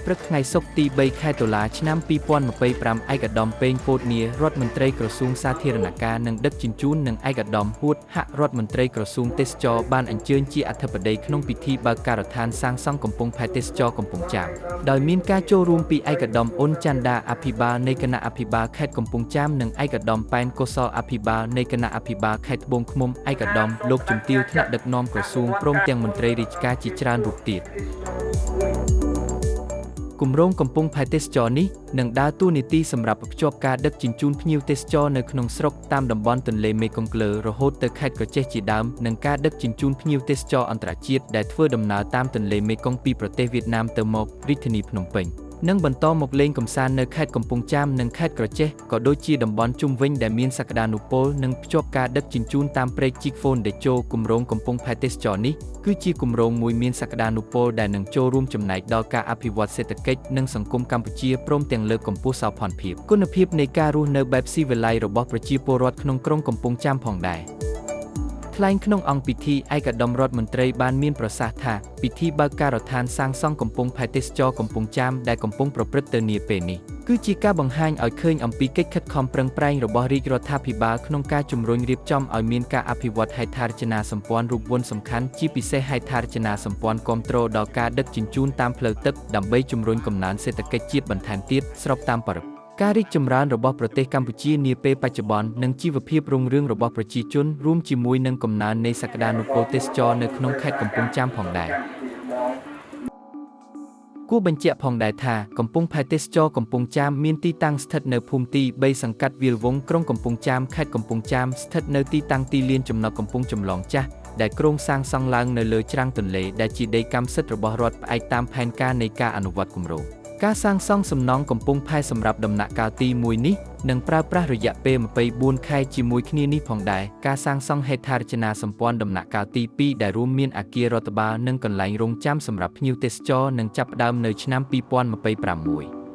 ព្រឹកថ្ងៃសុក្រទី3ខែតុលាឆ្នាំ2025ឯកឧត្តមពេងពោតនីរដ្ឋមន្ត្រីក្រសួងសាធារណការនិងដឹកជញ្ជូននិងឯកឧត្តមហួតហៈរដ្ឋមន្ត្រីក្រសួងទេសចរបានអញ្ជើញជាអធិបតីក្នុងពិធីបើកការដ្ឋានសាងសង់កំពង់ផែទេសចរកំពង់ចាមដោយមានការចូលរួមពីឯកឧត្តមអ៊ុនច័ន្ទដាអភិបាលនៃគណៈអភិបាលខេត្តកំពង់ចាមនិងឯកឧត្តមប៉ែនកុសលអភិបាលនៃគណៈអភិបាលខេត្តត្បូងឃ្មុំឯកឧត្តមលោកជំទាវថ្នាក់ដឹកនាំក្រសួងព្រមទាំងមន្ត្រីរាជការជាច្រើនរូបទៀតគម្រោងកំពង់ផែទេសចរនេះនឹងដើរតួនាទីសម្រាប់ភ្ជាប់ការដឹកជញ្ជូនភ្ញៀវទេសចរនៅក្នុងស្រុកតាមតំបន់ទន្លេមេគង្គលើរហូតទៅខេត្តក្រចេះជាដើមនិងការដឹកជញ្ជូនភ្ញៀវទេសចរអន្តរជាតិដែលធ្វើដំណើរតាមទន្លេមេគង្គពីប្រទេសវៀតណាមទៅមករាជធានីភ្នំពេញនិងបន្តមកលេងកម្សាន្តនៅខេត្តកំពង់ចាមនិងខេត្តក្រចេះក៏ដូចជាតំបន់ជុំវិញដែលមានសក្តានុពលនិងភ្ជាប់ការដឹកជញ្ជូនតាមព្រែកជីកហ្វូនតេជោគម្រោងកំពង់ផែទេសចរនេះគឺជាគម្រោងមួយមានសក្តានុពលដែលនឹងចូលរួមចំណែកដល់ការអភិវឌ្ឍសេដ្ឋកិច្ចនិងសង្គមកម្ពុជាព្រមទាំងលើកកម្ពស់សោភ័ណភាពគុណភាពនៃការរស់នៅបែបស៊ីវិល័យរបស់ប្រជាពលរដ្ឋក្នុងក្រុងកំពង់ចាមផងដែរថ្លែងក្នុងអង្គពិធីឯកឧត្តមរដ្ឋមន្ត្រីបានមានប្រសាសន៍ថាពិធីបើកការដ្ឋានសាងសង់កំពង់ផែទេសចរកំពង់ចាមដែលកំពុងប្រព្រឹត្តទៅនាពេលនេះគឺជាការបង្ហាញឲ្យឃើញអំពីកិច្ចខិតខំប្រឹងប្រែងរបស់រាជរដ្ឋាភិបាលក្នុងការជំរុញរៀបចំឲ្យមានការអភិវឌ្ឍហេដ្ឋារចនាសម្ព័ន្ធរូបវន្តសំខាន់ជាពិសេសហេដ្ឋារចនាសម្ព័ន្ធគាំទ្រដល់ការដឹកជញ្ជូនតាមផ្លូវទឹកដើម្បីជំរុញកំណើនសេដ្ឋកិច្ចជាតិបន្ថែមទៀតស្របតាមបរិបទការរីកចម្រើនរបស់ប្រទេសកម្ពុជានាពេលបច្ចុប្បន្ននិងជីវភាពរុងរឿងរបស់ប្រជាជនរួមជាមួយនឹងកំណើននៃសក្តានុពលទេសចរនៅក្នុងខេត្តកំពង់ចាមផងដែរគួរបញ្ជាក់ផងដែរថាកំពង់ផែទេសចរកំពង់ចាមមានទីតាំងស្ថិតនៅភូមិទី3សង្កាត់វាលវង្សក្រុងកំពង់ចាមខេត្តកំពង់ចាមស្ថិតនៅទីតាំងទីលានចំណុចកំពង់ចម្លងចាស់ដែលគ្រោងសាងសង់ឡើងនៅលើច្រាំងទន្លេដែលជាដីកម្មសិទ្ធិរបស់រដ្ឋផ្អែកតាមផែនការនៃការអនុវត្តគម្រោងការសាងសង់សំណង់កំពង់ផែសម្រាប់ដំណាក់កាលទី1នេះនឹងប្រើប្រាស់រយៈពេល24ខែជាមួយគ្នានេះផងដែរការសាងសង់ហេដ្ឋារចនាសម្ព័ន្ធដំណាក់កាលទី2ដែលរួមមានអគាររដ្ឋបាលនិងកន្លែងរង់ចាំសម្រាប់ភ្ញៀវទេសចរនឹងចាប់ផ្ដើមនៅឆ្នាំ2026